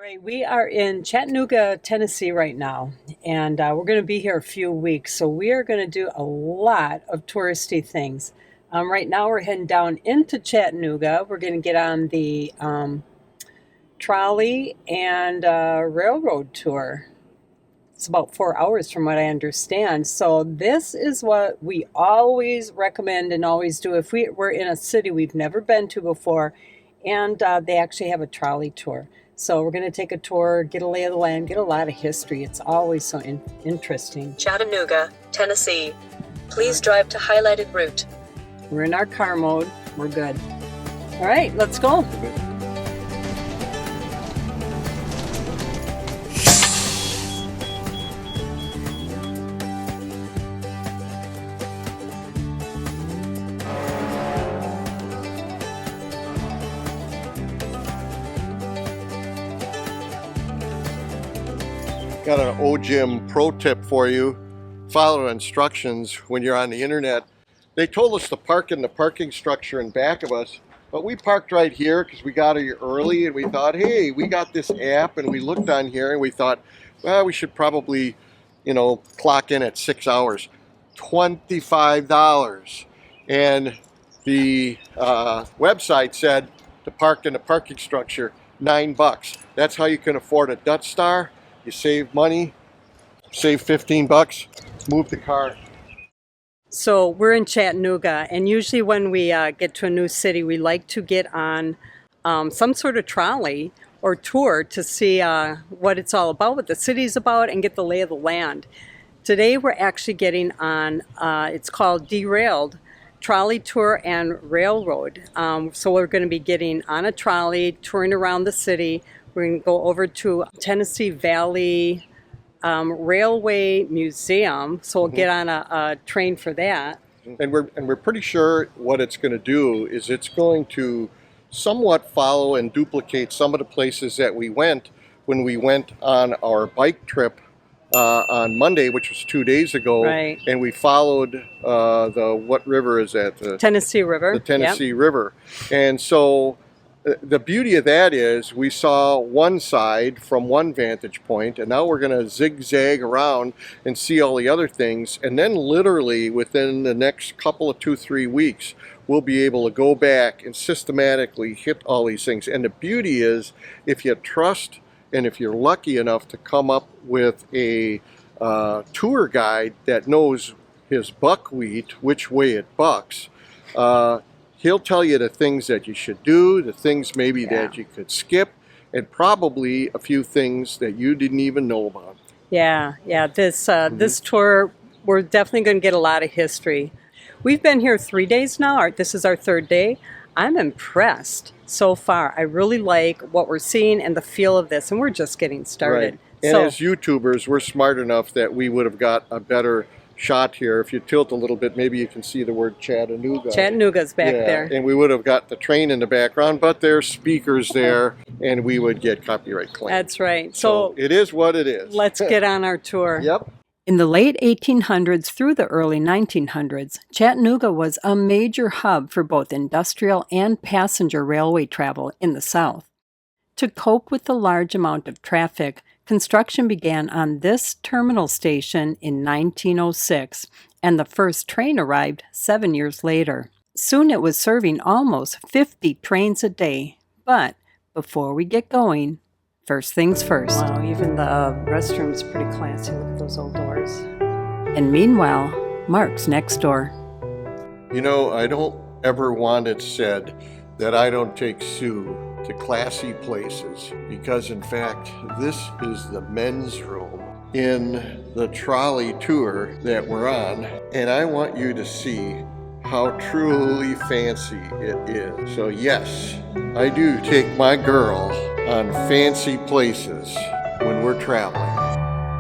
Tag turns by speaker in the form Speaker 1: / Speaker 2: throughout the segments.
Speaker 1: All right, we are in Chattanooga, Tennessee right now, and we're going to be here a few weeks. So we are going to do a lot of touristy things. Right now, we're heading down into Chattanooga. We're going to get on the trolley and railroad tour. It's about 4 hours from what I understand. So this is what we always recommend and always do if we're in a city we've never been to before, and they actually have a trolley tour. So we're going to take a tour, get a lay of the land, get a lot of history. It's always so interesting.
Speaker 2: Chattanooga, Tennessee. Please drive to highlighted route.
Speaker 1: We're in our car mode. We're good. All right, let's go.
Speaker 3: Got an OGym pro tip for you. Follow instructions when you're on the internet. They told us to park in the parking structure in back of us, but we parked right here because we got here early and we thought, hey, we got this app, and we looked on here and we thought, well, we should probably, clock in at 6 hours. $25. And the website said to park in the parking structure, $9. That's how you can afford a Dutch Star. You save money, save 15 bucks, move the car.
Speaker 1: So we're in Chattanooga, and usually when we get to a new city, we like to get on some sort of trolley or tour to see what it's all about, what the city's about, and get the lay of the land. Today we're actually getting on, it's called Derailed, Trolley Tour and Railroad. So we're going to be getting on a trolley, touring around the city. We're going to go over to Tennessee Valley Railway Museum, so we'll get on a train for that.
Speaker 3: And we're pretty sure what it's going to do is it's going to somewhat follow and duplicate some of the places that we went when we went on our bike trip on Monday, which was 2 days ago.
Speaker 1: Right.
Speaker 3: And we followed what river is that? The
Speaker 1: Tennessee River.
Speaker 3: The Tennessee River. And so the beauty of that is we saw one side from one vantage point, and now we're going to zigzag around and see all the other things. And then literally within the next couple of 2-3 weeks, we'll be able to go back and systematically hit all these things. And the beauty is, if you trust and if you're lucky enough to come up with a tour guide that knows his buckwheat, which way it bucks, he'll tell you the things that you should do, the things maybe that you could skip, and probably a few things that you didn't even know about.
Speaker 1: Yeah. This tour, we're definitely going to get a lot of history. We've been here 3 days now. This is our third day. I'm impressed so far. I really like what we're seeing and the feel of this, and we're just getting started.
Speaker 3: Right. And as YouTubers, we're smart enough that we would have got a better shot here. If you tilt a little bit, maybe you can see the word Chattanooga.
Speaker 1: Chattanooga's back there.
Speaker 3: And we would have got the train in the background, but there's speakers there, and we would get copyright claim.
Speaker 1: That's right. So
Speaker 3: it is what it is.
Speaker 1: Let's get on our tour.
Speaker 3: Yep.
Speaker 1: In the late 1800s through the early 1900s, Chattanooga was a major hub for both industrial and passenger railway travel in the South. To cope with the large amount of traffic, construction began on this terminal station in 1906, and the first train arrived 7 years later. Soon it was serving almost 50 trains a day. But before we get going, first things first. Wow, even the restroom's pretty classy. Look at those old doors. And meanwhile, Mark's next door.
Speaker 3: I don't ever want it said that I don't take Sue to classy places, because in fact this is the men's room in the trolley tour that we're on, and I want you to see how truly fancy it is. So yes, I do take my girl on fancy places when we're traveling.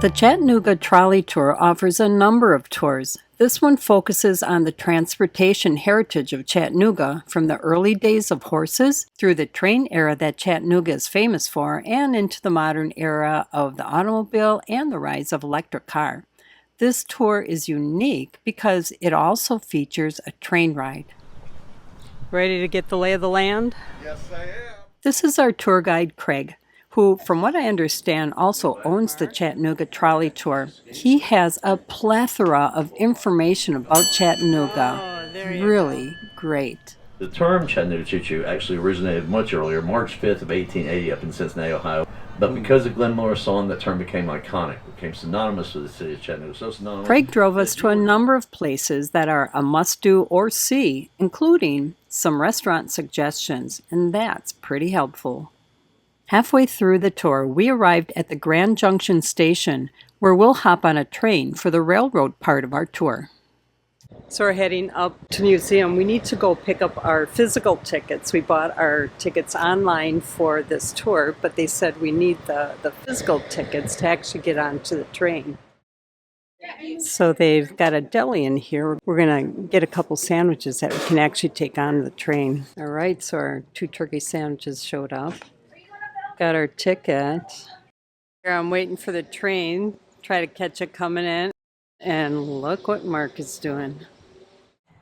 Speaker 1: The Chattanooga Trolley Tour offers a number of tours. This one focuses on the transportation heritage of Chattanooga from the early days of horses through the train era that Chattanooga is famous for and into the modern era of the automobile and the rise of electric car. This tour is unique because it also features a train ride. Ready to get the lay of the land?
Speaker 3: Yes, I am.
Speaker 1: This is our tour guide, Craig. who, from what I understand, also owns the Chattanooga Trolley Tour. He has a plethora of information about Chattanooga. Really great.
Speaker 4: The term Chattanooga Choo-Choo actually originated much earlier, March 5th of 1880 up in Cincinnati, Ohio. But because of Glenn Miller's song, that term became iconic, became synonymous with the city of Chattanooga. So synonymous.
Speaker 1: Craig drove us to a number of places that are a must-do or see, including some restaurant suggestions, and that's pretty helpful. Halfway through the tour, we arrived at the Grand Junction station, where we'll hop on a train for the railroad part of our tour. So we're heading up to the museum. We need to go pick up our physical tickets. We bought our tickets online for this tour, but they said we need the physical tickets to actually get onto the train. So they've got a deli in here. We're going to get a couple sandwiches that we can actually take on the train. All right, so our 2 turkey sandwiches showed up. Got our ticket. Here I'm waiting for the train, try to catch it coming in. And look what Mark is doing.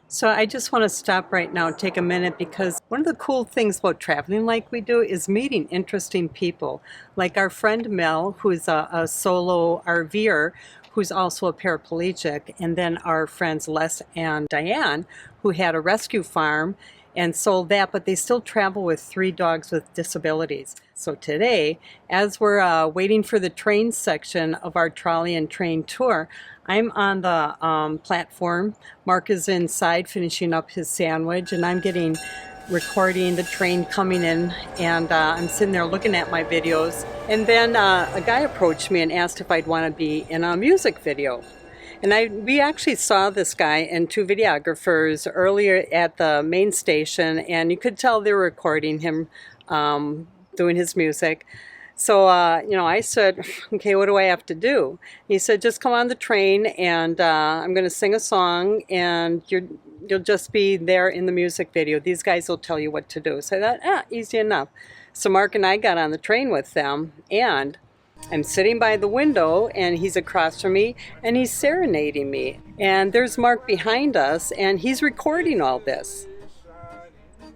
Speaker 1: So I just want to stop right now and take a minute, because one of the cool things about traveling like we do is meeting interesting people. Like our friend Mel, who's a solo RVer, who's also a paraplegic, and then our friends Les and Diane, who had a rescue farm and sold that, but they still travel with 3 dogs with disabilities. So today, as we're waiting for the train section of our trolley and train tour, I'm on the platform. Mark is inside finishing up his sandwich, and I'm recording the train coming in, and I'm sitting there looking at my videos. And then a guy approached me and asked if I'd want to be in a music video. And we actually saw this guy and 2 videographers earlier at the main station, and you could tell they were recording him doing his music. So, I said, okay, what do I have to do? He said, just come on the train, and I'm going to sing a song, and you'll just be there in the music video. These guys will tell you what to do. So I thought, easy enough. So Mark and I got on the train with them, and I'm sitting by the window, and he's across from me, and he's serenading me. And there's Mark behind us, and he's recording all this.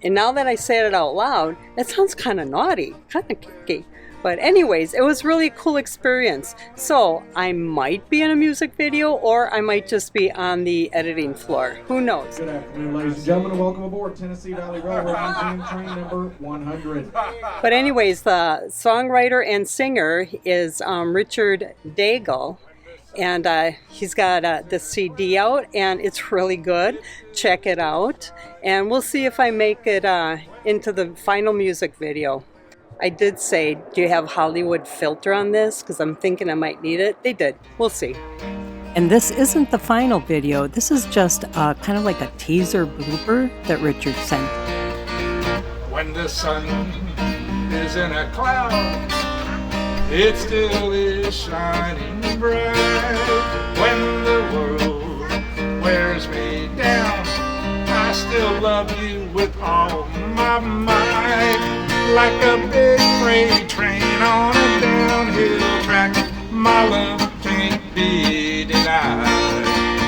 Speaker 1: And now that I said it out loud, that sounds kind of naughty, kind of kinky. But anyways, it was really a cool experience. So I might be in a music video, or I might just be on the editing floor. Who knows?
Speaker 5: Good afternoon, ladies and gentlemen, and welcome aboard Tennessee Valley Railroad Museum train number 100.
Speaker 1: But anyways, the songwriter and singer is Richard Daigle. And he's got the CD out, and it's really good. Check it out. And we'll see if I make it into the final music video. I did say, do you have Hollywood filter on this? Because I'm thinking I might need it. They did. We'll see. And this isn't the final video. This is just kind of like a teaser blooper that Richard sent.
Speaker 6: When the sun is in a cloud, it still is shining bright. When the world wears me down, I still love you with all my might. Like a big freight train on a downhill track, my love can't be denied.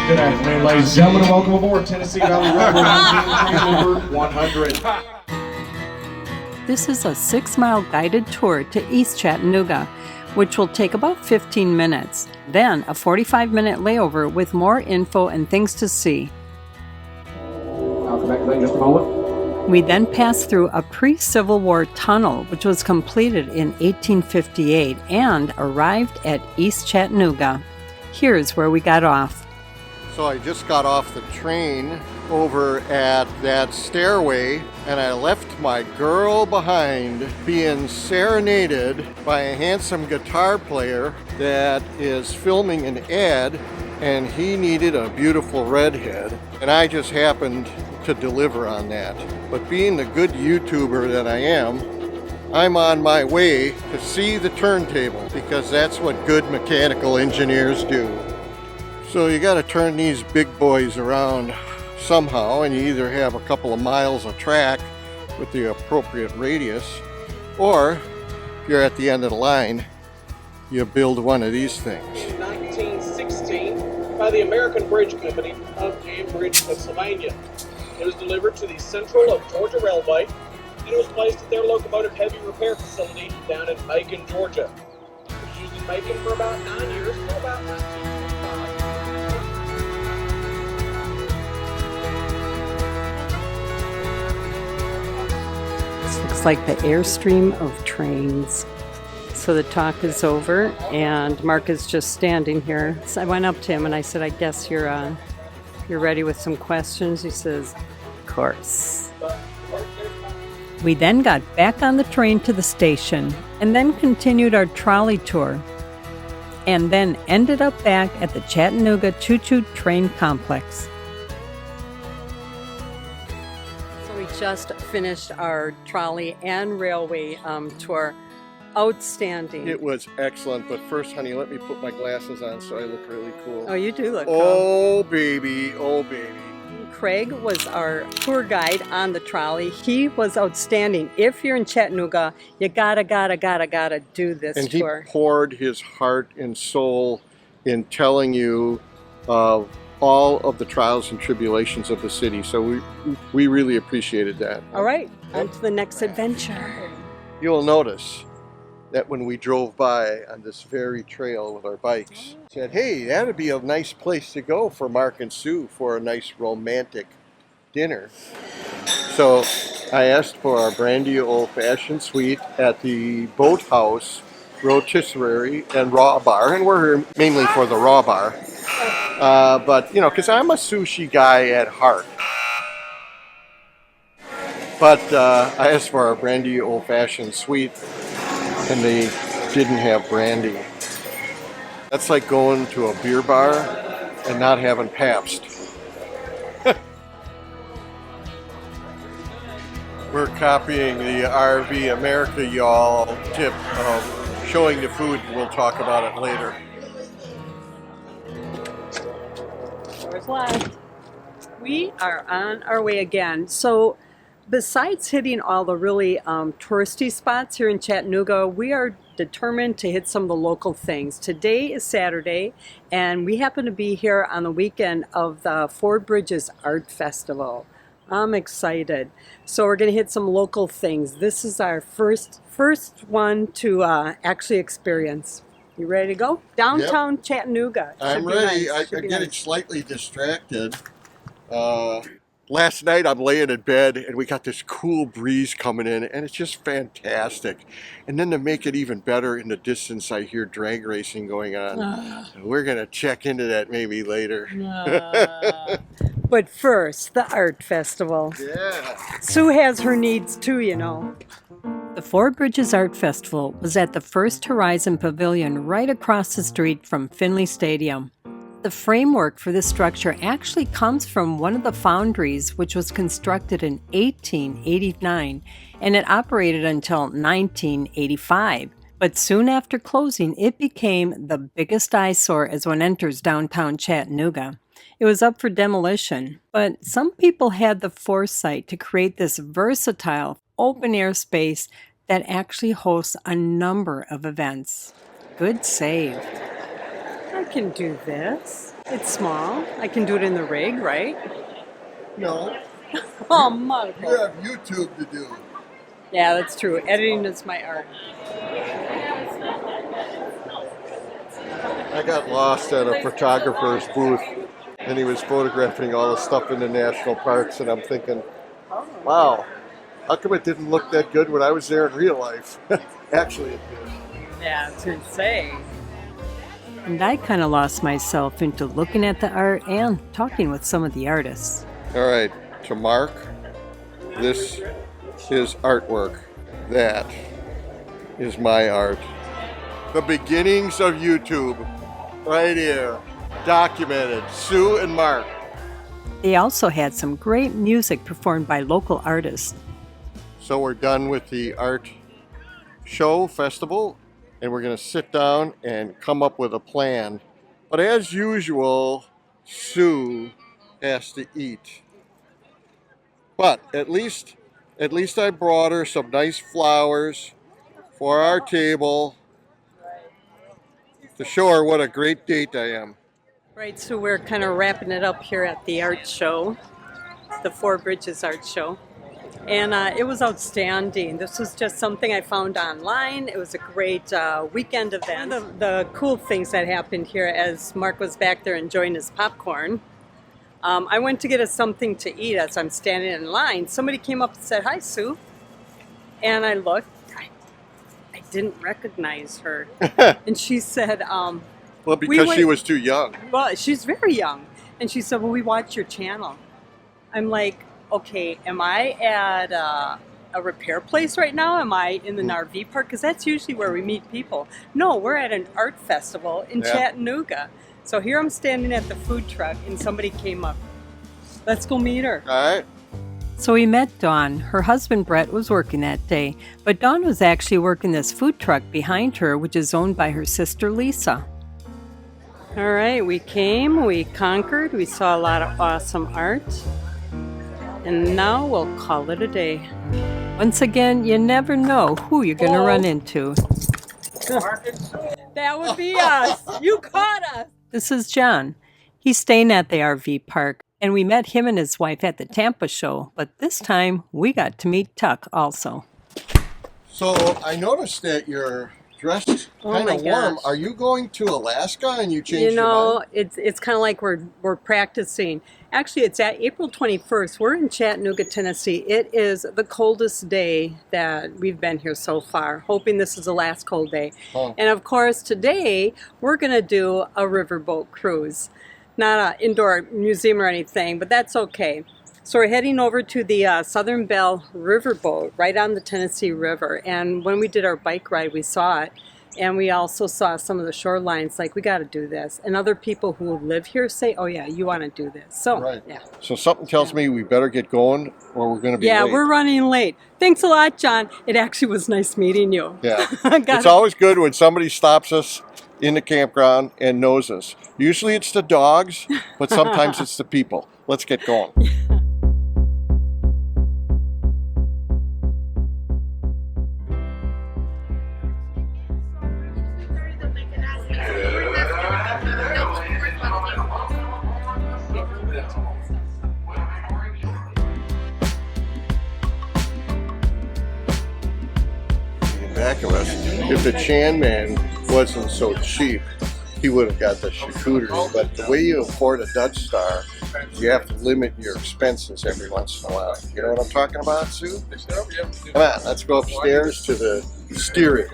Speaker 5: Good afternoon, ladies and gentlemen, and welcome aboard Tennessee Valley Railroad Museum train number 100.
Speaker 1: This is a 6-mile guided tour to East Chattanooga, which will take about 15 minutes. Then a 45-minute layover with more info and things to see.
Speaker 5: I'll come back in just a moment.
Speaker 1: We then passed through a pre-Civil War tunnel, which was completed in 1858, and arrived at East Chattanooga. Here's where we got off.
Speaker 3: So I just got off the train over at that stairway, and I left my girl behind being serenaded by a handsome guitar player that is filming an ad, and he needed a beautiful redhead, and I just happened to deliver on that. But being the good YouTuber that I am, I'm on my way to see the turntable, because that's what good mechanical engineers do. So you got to turn these big boys around somehow, and you either have a couple of miles of track with the appropriate radius, or if you're at the end of the line, you build one of these things.
Speaker 7: In 1916 by the American Bridge Company of Cambridge, Pennsylvania. It was delivered to the Central of Georgia Railway and it was placed at their locomotive heavy repair facility down in Macon, Georgia. It was used in Macon for about 9 years, until about 1925.
Speaker 1: This looks like the airstream of trains. So the talk is over, and Mark is just standing here. So I went up to him and I said, I guess you're ready with some questions? He says, of course. We then got back on the train to the station and then continued our trolley tour and then ended up back at the Chattanooga Choo-Choo Train Complex. So we just finished our trolley and railway tour. Outstanding.
Speaker 3: It was excellent, but first, honey, let me put my glasses on so I look really cool.
Speaker 1: Oh, you do look cool.
Speaker 3: Oh, baby. Oh, baby.
Speaker 1: Craig was our tour guide on the trolley. He was outstanding. If you're in Chattanooga, you gotta do this tour.
Speaker 3: And he poured his heart and soul in telling you of all of the trials and tribulations of the city. So we really appreciated that.
Speaker 1: All right, on to the next adventure.
Speaker 3: You'll notice that when we drove by on this very trail with our bikes, said, hey, that'd be a nice place to go for Mark and Sue for a nice romantic dinner. So I asked for our brandy old-fashioned suite at the Boathouse Rotisserie and Raw Bar, and we're here mainly for the Raw Bar. But, you know, because I'm a sushi guy at heart. But I asked for our brandy old-fashioned suite, and they didn't have brandy. That's like going to a beer bar and not having Pabst. We're copying the RV America y'all tip of showing the food. We'll talk about it later.
Speaker 1: Doors locked. We are on our way again. So besides hitting all the really touristy spots here in Chattanooga, we are determined to hit some of the local things. Today is Saturday, and we happen to be here on the weekend of the Four Bridges Art Festival. I'm excited. So we're going to hit some local things. This is our first one to actually experience. You ready to go? Downtown Chattanooga.
Speaker 3: I'm ready.
Speaker 1: Nice.
Speaker 3: I'm getting slightly distracted. Last night I'm laying in bed and we got this cool breeze coming in and it's just fantastic. And then to make it even better, in the distance I hear drag racing going on. We're going to check into that maybe later.
Speaker 1: But first, the art festival.
Speaker 3: Yeah.
Speaker 1: Sue has her needs too, you know. The Four Bridges Art Festival was at the First Horizon Pavilion right across the street from Finley Stadium. The framework for this structure actually comes from one of the foundries, which was constructed in 1889, and it operated until 1985. But soon after closing, it became the biggest eyesore as one enters downtown Chattanooga. It was up for demolition, but some people had the foresight to create this versatile open-air space that actually hosts a number of events. Good save. I can do this. It's small. I can do it in the rig, right?
Speaker 3: No.
Speaker 1: Oh, Michael.
Speaker 3: You have YouTube to do.
Speaker 1: Yeah, that's true. Editing is my art.
Speaker 3: I got lost at a photographer's booth and he was photographing all the stuff in the national parks, and I'm thinking, wow, how come it didn't look that good when I was there in real life? Actually, it did.
Speaker 1: Yeah, it's insane. And I kind of lost myself into looking at the art and talking with some of the artists.
Speaker 3: All right, to Mark, this is artwork. That is my art. The beginnings of YouTube, right here, documented. Sue and Mark.
Speaker 1: They also had some great music performed by local artists.
Speaker 3: So we're done with the art show festival, and we're going to sit down and come up with a plan. But as usual, Sue has to eat. But at least I brought her some nice flowers for our table to show her what a great date I am.
Speaker 1: Right, so we're kind of wrapping it up here at the art show, the Four Bridges Art Show. And it was outstanding. This was just something I found online. It was a great weekend event. One of the cool things that happened here as Mark was back there enjoying his popcorn, I went to get us something to eat as I'm standing in line. Somebody came up and said, "Hi, Sue." And I looked. I didn't recognize her. And she said,
Speaker 3: well, because she was too young.
Speaker 1: Well, she's very young. And she said, "Well, we watch your channel." I'm like, okay, am I at a repair place right now? Am I in an RV park? Because that's usually where we meet people. No, we're at an art festival in Chattanooga. So here I'm standing at the food truck and somebody came up. Let's go meet her.
Speaker 3: All right.
Speaker 1: So we met Dawn. Her husband Brett was working that day, but Dawn was actually working this food truck behind her, which is owned by her sister Lisa. All right, we came, we conquered, we saw a lot of awesome art. And now we'll call it a day. Once again, you never know who you're going to run into. That would be us. You caught us. This is John. He's staying at the RV park, and we met him and his wife at the Tampa show, but this time we got to meet Tuck also.
Speaker 3: So I noticed that you're dressed kind of warm. Are you going to Alaska and you changed your mind?
Speaker 1: It's kind of like we're practicing. Actually, it's at April 21st. We're in Chattanooga, Tennessee. It is the coldest day that we've been here so far, hoping this is the last cold day. Oh. And of course, today we're going to do a riverboat cruise. Not an indoor museum or anything, but that's okay. So we're heading over to the Southern Belle Riverboat right on the Tennessee River. And when we did our bike ride, we saw it. And we also saw some of the shorelines, like, we got to do this. And other people who live here say, "Oh yeah, you want to do this." So,
Speaker 3: right. Yeah. So something tells me we better get going or we're going to be late.
Speaker 1: Yeah, we're running late. Thanks a lot, John. It actually was nice meeting you.
Speaker 3: Yeah. It's always good when somebody stops us in the campground and knows us. Usually it's the dogs, but sometimes it's the people. Let's get going. Back of us. If the Chan man wasn't so cheap, he would have got the charcuterie. But the way you afford a Dutch Star, you have to limit your expenses every once in a while. You know what I'm talking about, Sue? Come on, let's go upstairs to the steerage.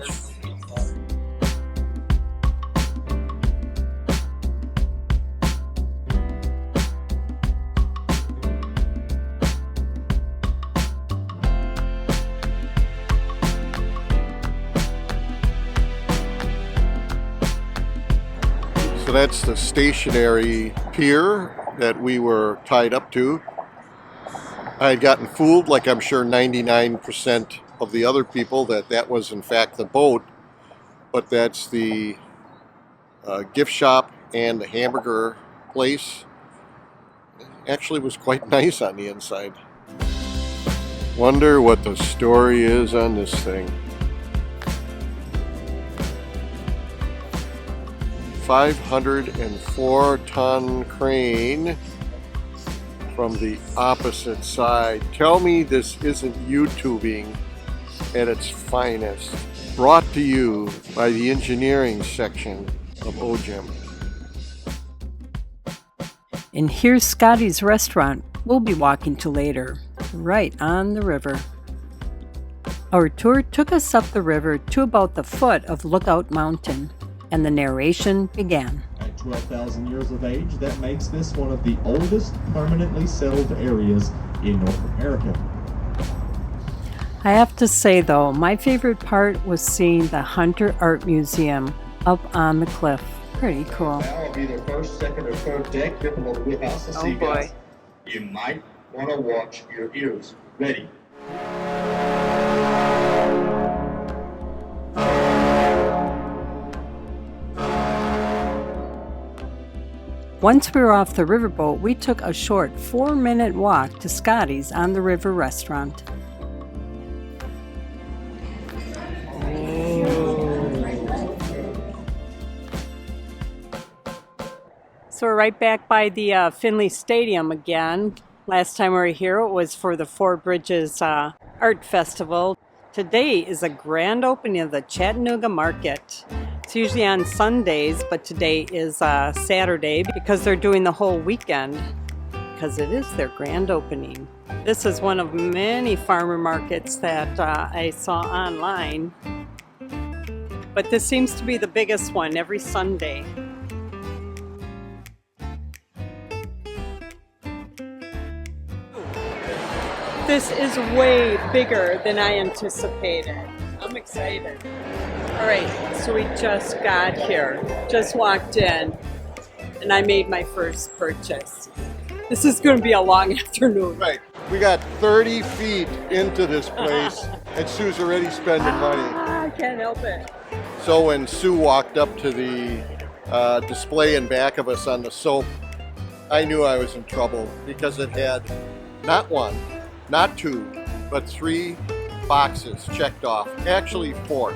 Speaker 3: So that's the stationary pier that we were tied up to. I had gotten fooled, like I'm sure 99% of the other people, that was in fact the boat, but that's the gift shop and the hamburger place. Actually was quite nice on the inside. Wonder what the story is on this thing. 504-ton crane from the opposite side. Tell me this isn't YouTubing at its finest. Brought to you by the engineering section of OGEM.
Speaker 1: And here's Scotty's restaurant we'll be walking to later, right on the river. Our tour took us up the river to about the foot of Lookout Mountain, and the narration began.
Speaker 8: At 12,000 years of age, that makes this one of the oldest permanently settled areas in North America.
Speaker 1: I have to say though, my favorite part was seeing the Hunter Art Museum up on the cliff. Pretty cool.
Speaker 9: Now will be the first, second, or third deck. Difficult to wheelhouse to see, guys. You might want to watch your ears. Ready.
Speaker 1: Once we were off the riverboat, we took a short 4-minute walk to Scotty's on the River restaurant. So we're right back by the Finley Stadium again. Last time we were here, it was for the Four Bridges Art Festival. Today is a grand opening of the Chattanooga Market. It's usually on Sundays, but today is Saturday because they're doing the whole weekend because it is their grand opening. This is one of many farmer markets that I saw online, but this seems to be the biggest one every Sunday. This is way bigger than I anticipated. I'm excited. All right, so we just got here, just walked in, and I made my first purchase. This is going to be a long afternoon.
Speaker 3: Right. We got 30 feet into this place, and Sue's already spending money.
Speaker 1: I can't help it.
Speaker 3: So when Sue walked up to the display in back of us on the soap, I knew I was in trouble because it had not one, not two, but 3 boxes checked off. Actually 4.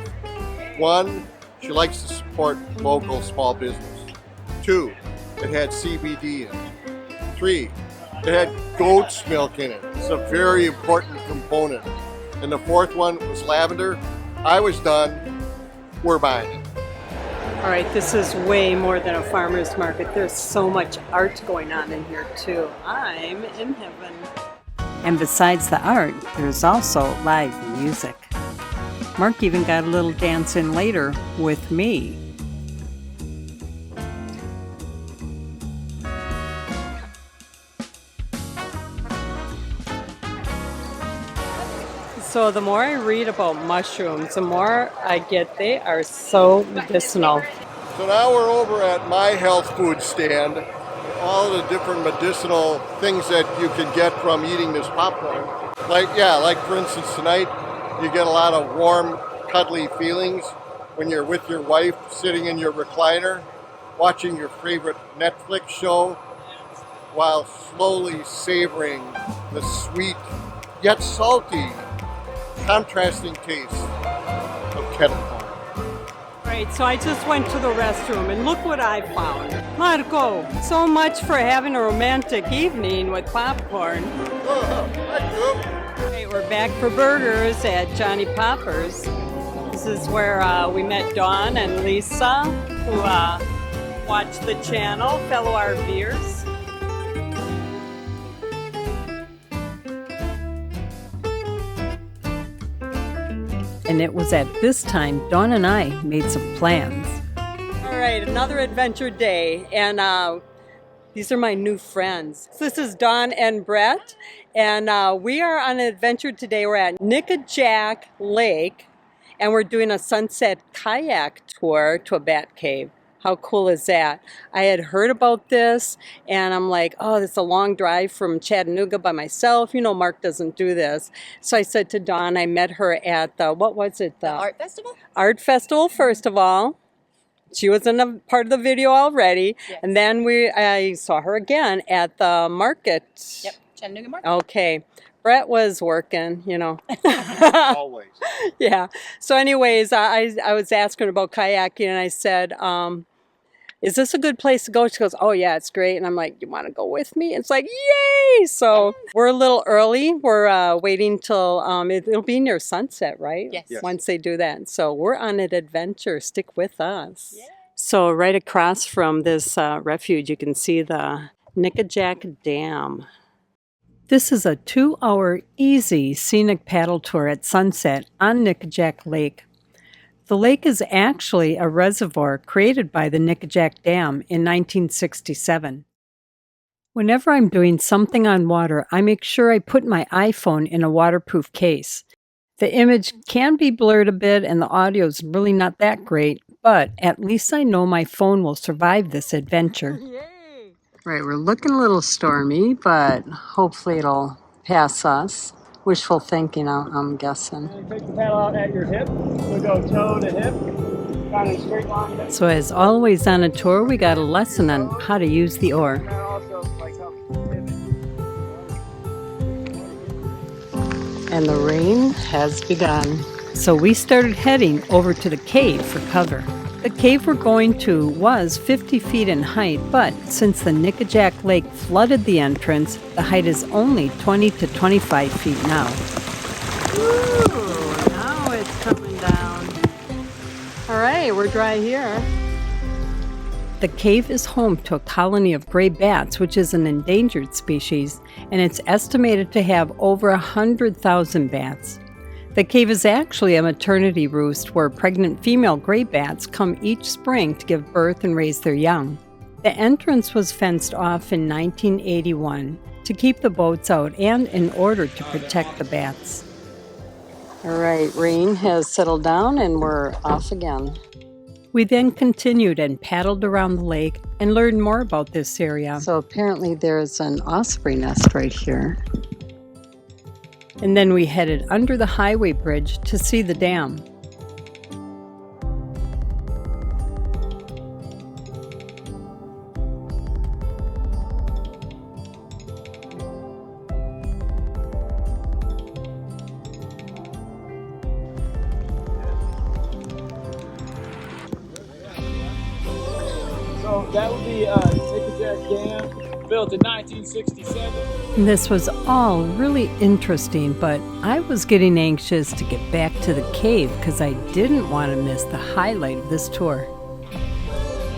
Speaker 3: 1, she likes to support local small business. 2, it had CBD in it. 3, it had goat's milk in it. It's a very important component. And the 4th one was lavender. I was done. We're buying it.
Speaker 1: All right, this is way more than a farmer's market. There's so much art going on in here too. I'm in heaven. And besides the art, there's also live music. Mark even got a little dance in later with me. So the more I read about mushrooms, the more I get they are so medicinal.
Speaker 3: So now we're over at my health food stand. All the different medicinal things that you can get from eating this popcorn. Like for instance tonight, you get a lot of warm, cuddly feelings when you're with your wife sitting in your recliner, watching your favorite Netflix show, while slowly savoring the sweet, yet salty, contrasting taste of kettle corn.
Speaker 1: Right, so I just went to the restroom and look what I found. Marco, so much for having a romantic evening with popcorn. Okay, we're back for burgers at Johnny Popper's. This is where we met Dawn and Lisa, who watch the channel, fellow RVers. And it was at this time Dawn and I made some plans. All right, another adventure day, and these are my new friends. So this is Dawn and Brett, and we are on an adventure today. We're at Nickajack Lake, and we're doing a sunset kayak tour to a bat cave. How cool is that? I had heard about this, and I'm like, oh, this is a long drive from Chattanooga by myself. You know, Mark doesn't do this. So I said to Dawn, I met her at the, what was it?
Speaker 10: The art festival?
Speaker 1: Art festival, first of all. She was in a part of the video already. Yes. And then I saw her again at the market.
Speaker 10: Yep, Chattanooga Market.
Speaker 1: Okay. Brett was working, you know.
Speaker 3: Always.
Speaker 1: Yeah. So anyways, I was asking about kayaking, and I said, is this a good place to go? She goes, oh yeah, it's great. And I'm like, you want to go with me? It's like, yay! So we're a little early. We're waiting till, it'll be near sunset, right?
Speaker 10: Yes.
Speaker 1: Once they do that. So we're on an adventure. Stick with us.
Speaker 10: Yeah.
Speaker 1: So right across from this refuge, you can see the Nickajack Dam. This is a 2-hour easy scenic paddle tour at sunset on Nickajack Lake. The lake is actually a reservoir created by the Nickajack Dam in 1967. Whenever I'm doing something on water, I make sure I put my iPhone in a waterproof case. The image can be blurred a bit and the audio is really not that great, but at least I know my phone will survive this adventure. Yay! Right, we're looking a little stormy, but hopefully it'll pass us. Wishful thinking, I'm guessing.
Speaker 7: Take the paddle out at your hip. We'll go toe to hip, kind of straight line.
Speaker 1: So as always on a tour, we got a lesson on how to use the oar. And the rain has begun. So we started heading over to the cave for cover. The cave we're going to was 50 feet in height, but since the Nickajack Lake flooded the entrance, the height is only 20 to 25 feet now. Ooh, now it's coming down. All right, we're dry here. The cave is home to a colony of gray bats, which is an endangered species, and it's estimated to have over 100,000 bats. The cave is actually a maternity roost where pregnant female gray bats come each spring to give birth and raise their young. The entrance was fenced off in 1981 to keep the boats out and in order to protect the bats. All right, rain has settled down and we're off again. We then continued and paddled around the lake and learned more about this area. So apparently there's an osprey nest right here. And then we headed under the highway bridge to see the dam.
Speaker 7: So that would be Nickajack Dam, built in 1967.
Speaker 1: This was all really interesting, but I was getting anxious to get back to the cave because I didn't want to miss the highlight of this tour.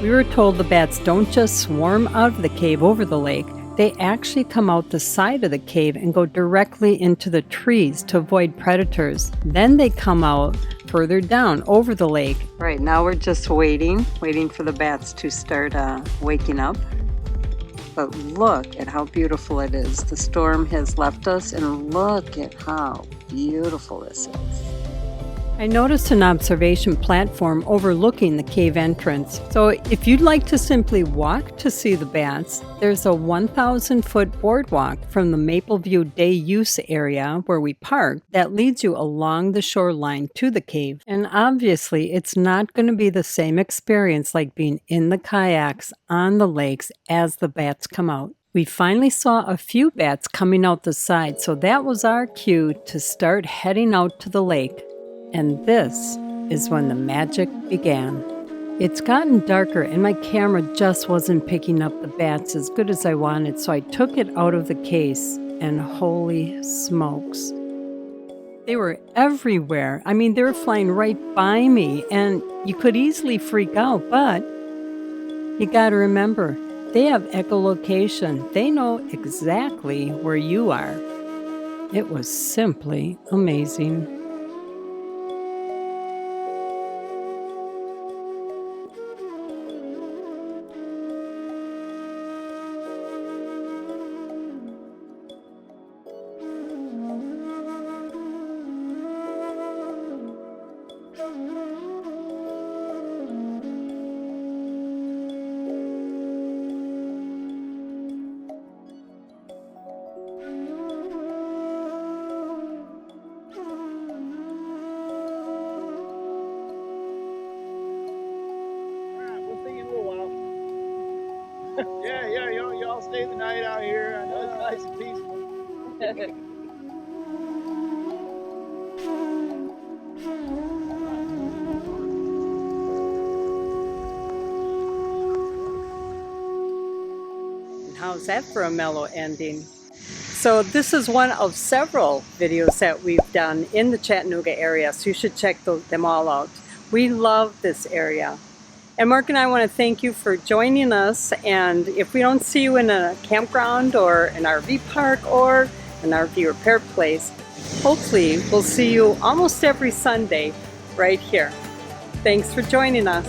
Speaker 1: We were told the bats don't just swarm out of the cave over the lake, they actually come out the side of the cave and go directly into the trees to avoid predators. Then they come out further down over the lake. Right, now we're just waiting for the bats to start waking up. But look at how beautiful it is. The storm has left us, and look at how beautiful this is. I noticed an observation platform overlooking the cave entrance. So if you'd like to simply walk to see the bats, there's a 1,000-foot boardwalk from the Mapleview Day Use area where we parked that leads you along the shoreline to the cave. And obviously, it's not going to be the same experience like being in the kayaks on the lakes as the bats come out. We finally saw a few bats coming out the side, so that was our cue to start heading out to the lake. And this is when the magic began. It's gotten darker and my camera just wasn't picking up the bats as good as I wanted, so I took it out of the case, and holy smokes. They were everywhere. I mean, they were flying right by me, and you could easily freak out, but you gotta remember, they have echolocation. They know exactly where you are. It was simply amazing.
Speaker 7: Yeah, y'all stay the night out here. I know it's nice and peaceful.
Speaker 1: How's that for a mellow ending? So this is one of several videos that we've done in the Chattanooga area, so you should check them all out. We love this area. And Mark and I want to thank you for joining us, and if we don't see you in a campground or an RV park or an RV repair place, hopefully we'll see you almost every Sunday right here. Thanks for joining us.